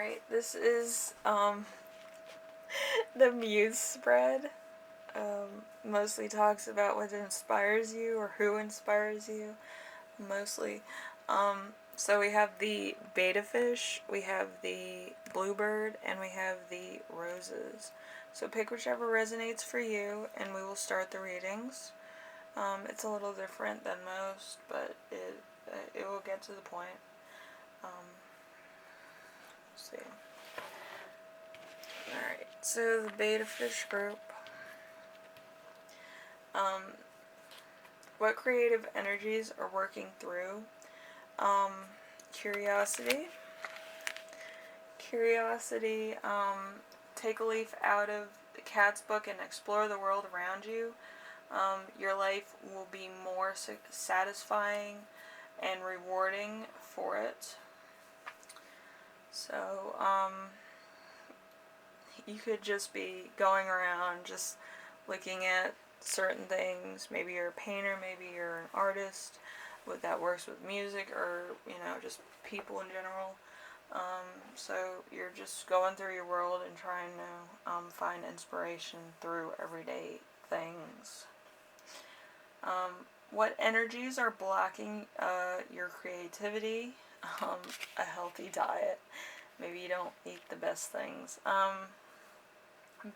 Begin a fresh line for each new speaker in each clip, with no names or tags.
Alright, this is the Muse Spread. Mostly talks about what inspires you or who inspires you, mostly. So we have the beta fish, we have the bluebird, and we have the roses. So pick whichever resonates for you, and we will start the readings. It's a little different than most, but it will get to the point. Let's see. Alright, so the beta fish group. What creative energies are working through? Curiosity. Curiosity, take a leaf out of the cat's book and explore the world around you. Your life will be more satisfying and rewarding for it. So, you could just be going around just looking at certain things. Maybe you're a painter, maybe you're an artist that works with music, or just people in general. So you're just going through your world and trying to find inspiration through everyday things. What energies are blocking your creativity? A healthy diet. Maybe you don't eat the best things.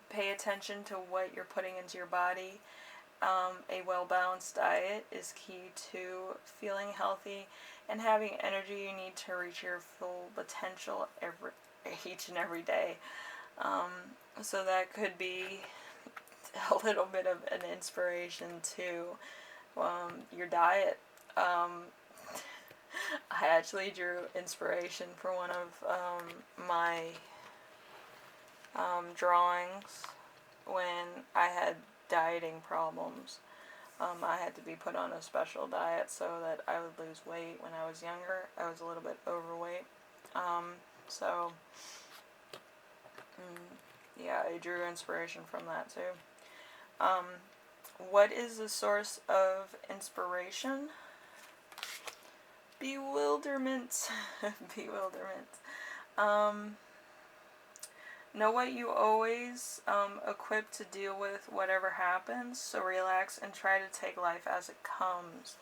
Pay attention to what you're putting into your body. A well-balanced diet is key to feeling healthy and having energy you need to reach your full potential each and every day. So that could be a little bit of an inspiration to your diet. I actually drew inspiration for one of my drawings when I had dieting problems. I had to be put on a special diet so that I would lose weight. When I was younger, I was a little bit overweight. Yeah, I drew inspiration from that too. What is the source of inspiration? Bewilderment. Bewilderment. Know what you always equipped to deal with whatever happens, so relax and try to take life as it comes.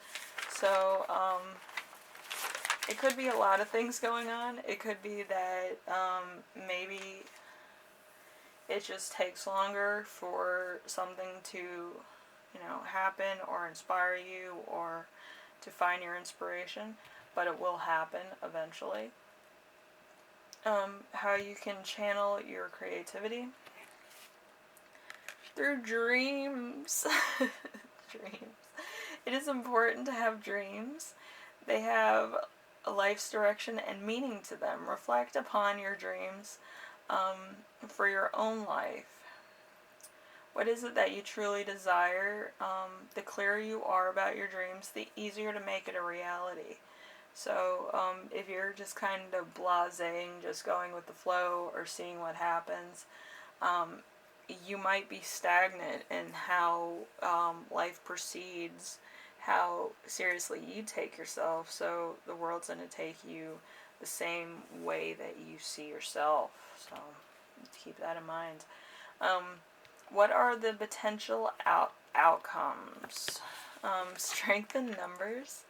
So, it could be a lot of things going on. It could be that maybe it just takes longer for something to, happen or inspire you or to find your inspiration, but it will happen eventually. How you can channel your creativity? Through dreams. Dreams. It is important to have dreams. They have a life's direction and meaning to them. Reflect upon your dreams for your own life. What is it that you truly desire? The clearer you are about your dreams, the easier to make it a reality. So if you're just kind of blasé, just going with the flow or seeing what happens, you might be stagnant in how life proceeds, how seriously you take yourself. So the world's going to take you the same way that you see yourself. So keep that in mind. What are the potential outcomes? Strength in numbers.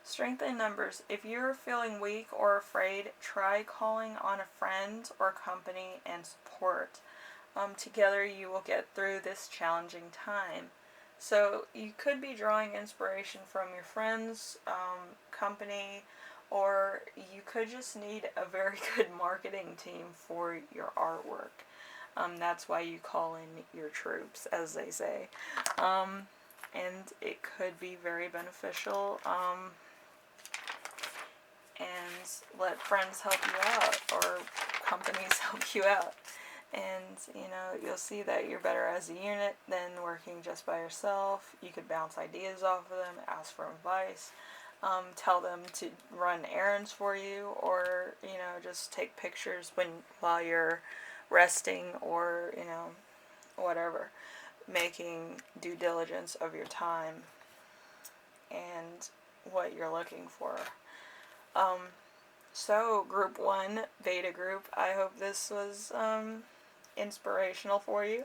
Strength in numbers. If you're feeling weak or afraid, try calling on a friend or company and support. Together you will get through this challenging time. So you could be drawing inspiration from your friends, company, or you could just need a very good marketing team for your artwork. That's why you call in your troops, as they say. And it could be very beneficial. And let friends help you out, or companies help you out. And, you'll see that you're better as a unit than working just by yourself. You could bounce ideas off of them, ask for advice, tell them to run errands for you, or, just take pictures while you're resting, or, whatever. Making due diligence of your time and what you're looking for. So, group 1, beta group, I hope this was inspirational for you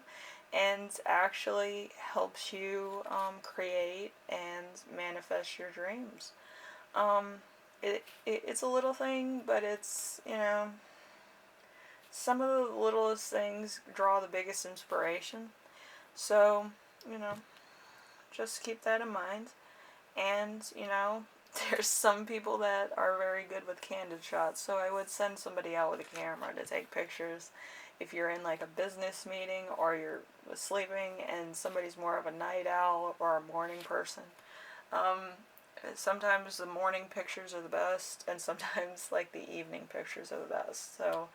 and actually helps you create and manifest your dreams. It's a little thing, but it's, some of the littlest things draw the biggest inspiration. So, you know, just keep that in mind. And, there's some people that are very good with candid shots, so I would send somebody out with a camera to take pictures. If you're in like a business meeting or you're sleeping and somebody's more of a night owl or a morning person, sometimes the morning pictures are the best, and sometimes like the evening pictures are the best. So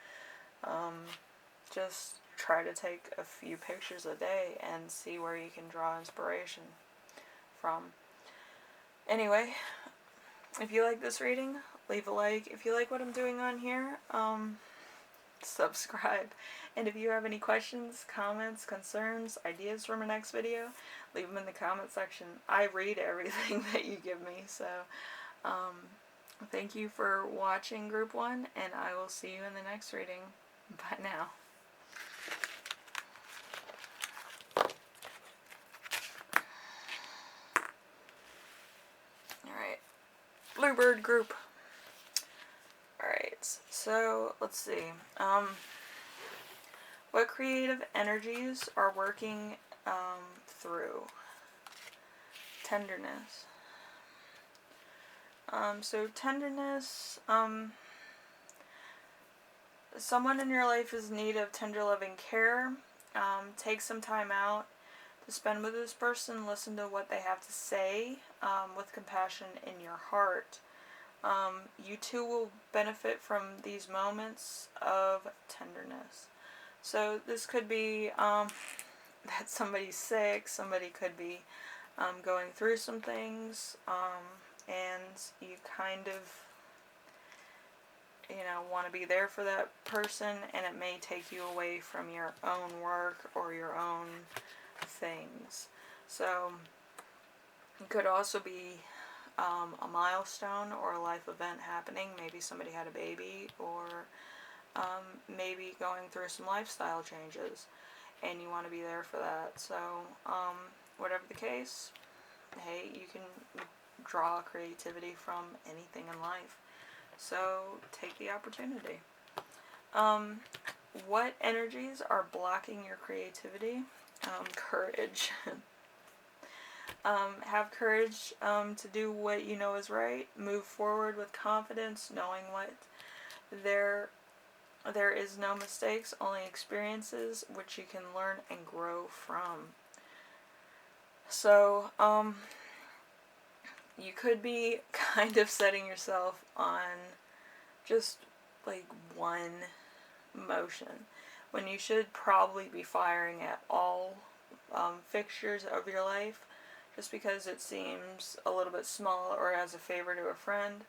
just try to take a few pictures a day and see where you can draw inspiration from. Anyway, if you like this reading, leave a like. If you like what I'm doing on here, subscribe. And if you have any questions, comments, concerns, ideas for my next video, leave them in the comment section. I read everything that you give me, so thank you for watching Group 1, and I will see you in the next reading. Bye now. Alright, Bluebird Group. Alright, so let's see. What creative energies are working through? Tenderness. So tenderness, someone in your life is in need of tender loving care. Take some time out to spend with this person. Listen to what they have to say with compassion in your heart. You too will benefit from these moments of tenderness. So this could be that somebody's sick, somebody could be going through some things, and you kind of, want to be there for that person, and it may take you away from your own work or your own things. So it could also be a milestone or a life event happening. Maybe somebody had a baby, or maybe going through some lifestyle changes, and you want to be there for that. So whatever the case, hey, you can draw creativity from anything in life. So take the opportunity. What energies are blocking your creativity? Courage. Have courage to do what you know is right. Move forward with confidence, knowing what there is no mistakes, only experiences which you can learn and grow from. So, you could be kind of setting yourself on just like one motion, when you should probably be firing at all fixtures of your life, just because it seems a little bit small or as a favor to a friend.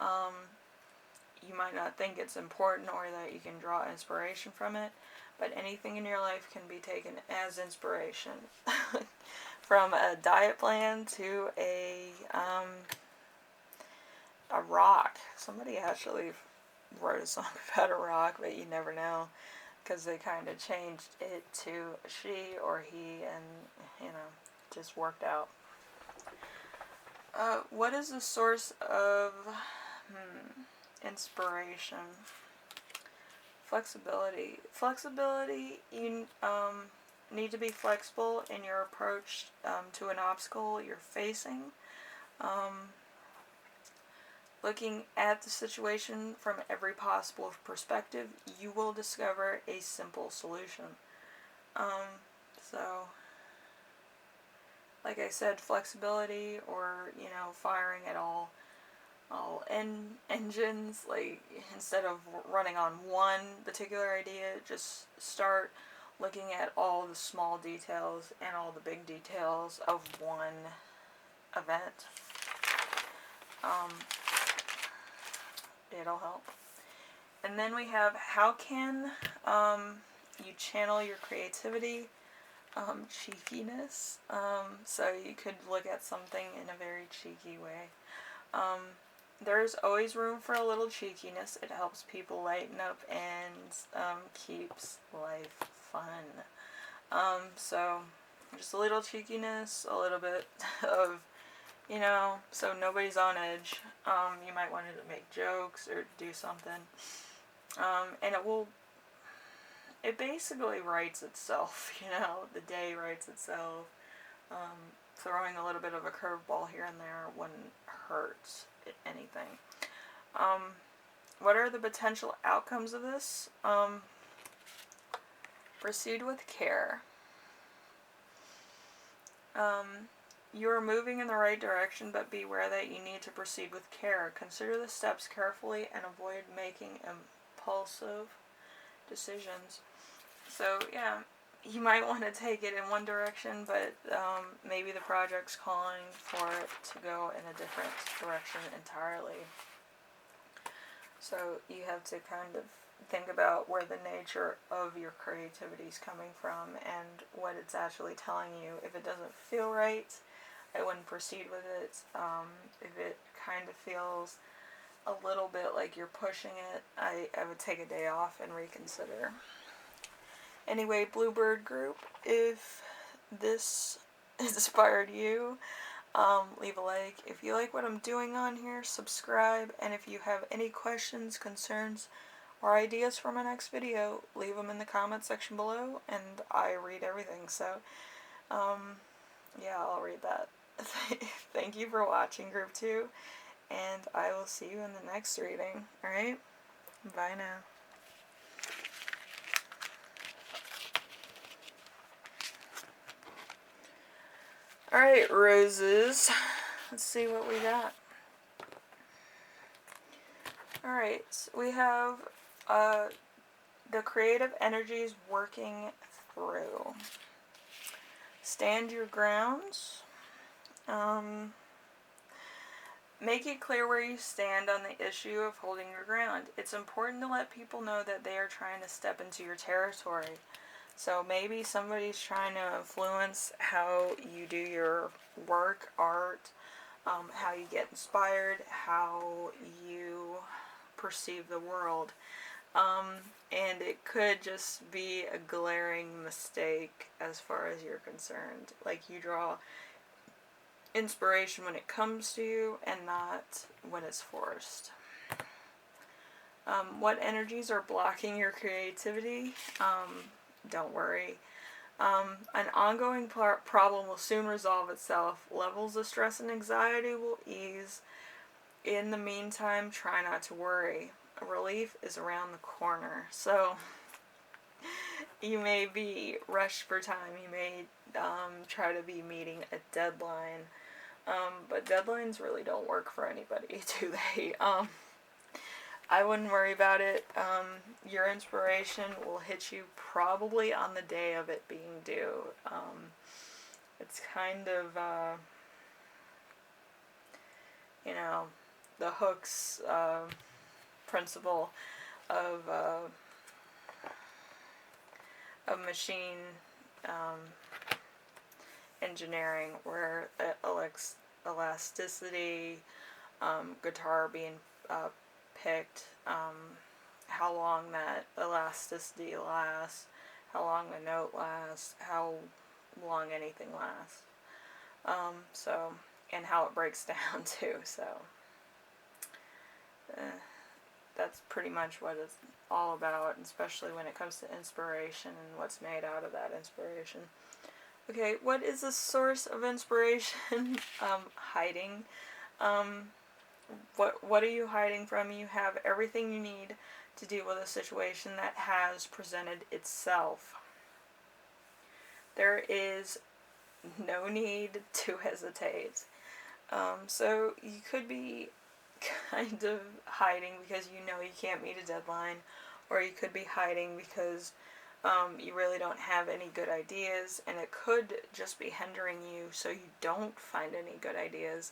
You might not think it's important or that you can draw inspiration from it, but anything in your life can be taken as inspiration. From a diet plan to a rock. Somebody actually wrote a song about a rock, but you never know, because they kind of changed it to she or he, and just worked out. What is the source of inspiration? Flexibility. Flexibility, you need to be flexible in your approach to an obstacle you're facing. Looking at the situation from every possible perspective, you will discover a simple solution. So, like I said, flexibility, or, firing at all engines, like, instead of running on one particular idea, just start looking at all the small details and all the big details of one event. It'll help. And then we have, how can you channel your creativity? Cheekiness. So you could look at something in a very cheeky way. there's always room for a little cheekiness. It helps people lighten up and keeps life fun. So just a little cheekiness, a little bit of, you know, so nobody's on edge. You might want to make jokes or do something. And it basically writes itself, you know, the day writes itself. Throwing a little bit of a curveball here and there wouldn't hurt anything. What are the potential outcomes of this? Proceed with care. You are moving in the right direction, but beware that you need to proceed with care. Consider the steps carefully and avoid making impulsive decisions. So, yeah, you might want to take it in one direction, but maybe the project's calling for it to go in a different direction entirely. So you have to kind of think about where the nature of your creativity is coming from and what it's actually telling you. If it doesn't feel right, I wouldn't proceed with it. If it kind of feels a little bit like you're pushing it, I would take a day off and reconsider. Anyway, Bluebird group, if this inspired you, leave a like. If you like what I'm doing on here, subscribe. And if you have any questions, concerns, or ideas for my next video, leave them in the comment section below, and I read everything. So, yeah, I'll read that. Thank you for watching, Group 2, and I will see you in the next reading. Alright? Bye now. Alright, roses. Let's see what we got. Alright, we have the creative energies working through. Stand your grounds. Make it clear where you stand on the issue of holding your ground. It's important to let people know that they are trying to step into your territory. So maybe somebody's trying to influence how you do your work, art, how you get inspired, how you perceive the world. And it could just be a glaring mistake as far as you're concerned. Like, you draw inspiration when it comes to you and not when it's forced. What energies are blocking your creativity? Don't worry. An ongoing problem will soon resolve itself. Levels of stress and anxiety will ease. In the meantime, try not to worry. Relief is around the corner. So, you may be rushed for time. You may try to be meeting a deadline. But deadlines really don't work for anybody, do they? I wouldn't worry about it. Your inspiration will hit you probably on the day of it being due. It's kind of, you know, the Hooke's principle of machine engineering, where elasticity, guitar being picked, how long that elasticity lasts, how long the note lasts, how long anything lasts, so, and how it breaks down too. So that's pretty much what it's all about, especially when it comes to inspiration and what's made out of that inspiration. Okay, what is the source of inspiration? Hiding. What are you hiding from? You have everything you need to deal with a situation that has presented itself. There is no need to hesitate. So you could be kind of hiding because you know you can't meet a deadline, or you could be hiding because you really don't have any good ideas, and it could just be hindering you so you don't find any good ideas.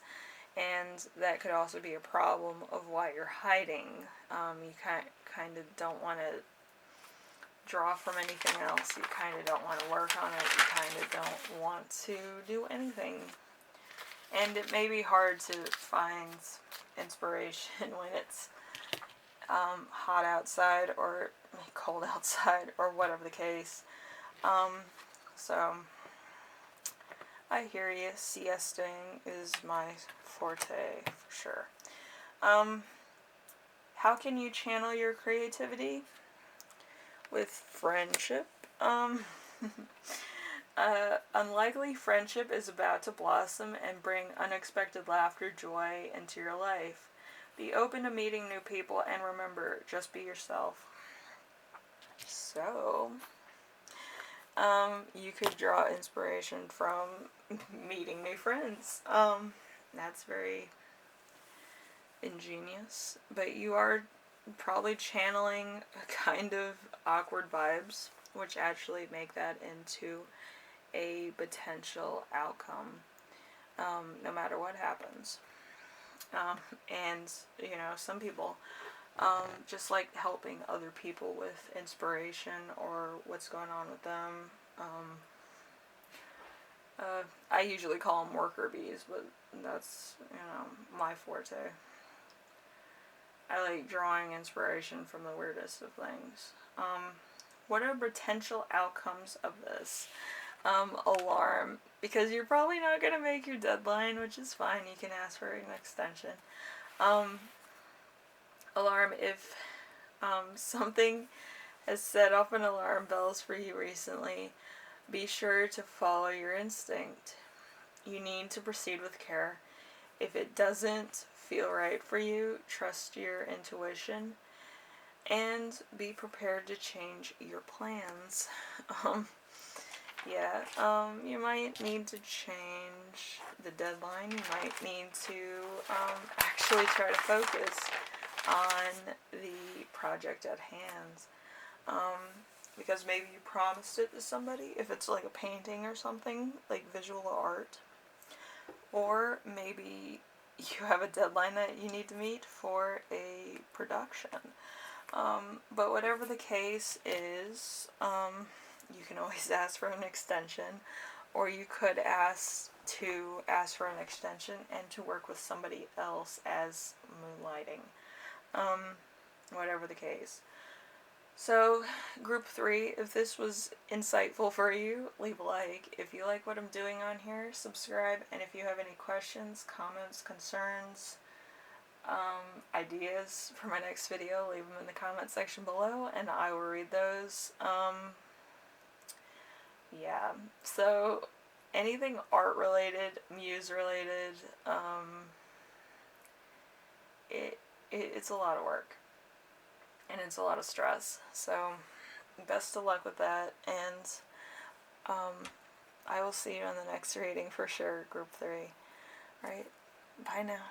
And that could also be a problem of why you're hiding. You kind of don't want to draw from anything else. You kind of don't want to work on it. You kind of don't want to do anything. And it may be hard to find inspiration when it's hot outside or cold outside or whatever the case. So I hear you. Siesting is my forte for sure. How can you channel your creativity? With friendship. Unlikely friendship is about to blossom and bring unexpected laughter, joy into your life. Be open to meeting new people, and remember, just be yourself. So, you could draw inspiration from meeting new friends. That's very ingenious. But you are probably channeling a kind of awkward vibes, which actually make that into a potential outcome, no matter what happens. And, you know, some people just like helping other people with inspiration or what's going on with them. I usually call them worker bees, but that's, you know, my forte. I like drawing inspiration from the weirdest of things. What are potential outcomes of this? Alarm. Because you're probably not going to make your deadline, which is fine. You can ask for an extension. Alarm. If something has set off an alarm bells for you recently, be sure to follow your instinct. You need to proceed with care. If it doesn't feel right for you, trust your intuition and be prepared to change your plans. You might need to change the deadline. You might need to actually try to focus on the project at hand. Because maybe you promised it to somebody, if it's like a painting or something, like visual art. Or maybe you have a deadline that you need to meet for a production. But whatever the case is, you can always ask for an extension, or you could ask for an extension and to work with somebody else as moonlighting. Whatever the case. So, group 3, if this was insightful for you, leave a like. If you like what I'm doing on here, subscribe. And if you have any questions, comments, concerns, ideas for my next video, leave them in the comment section below, and I will read those. So anything art related, muse related, it's a lot of work. And it's a lot of stress. So, best of luck with that. And I will see you on the next reading for sure, group 3. Alright, bye now.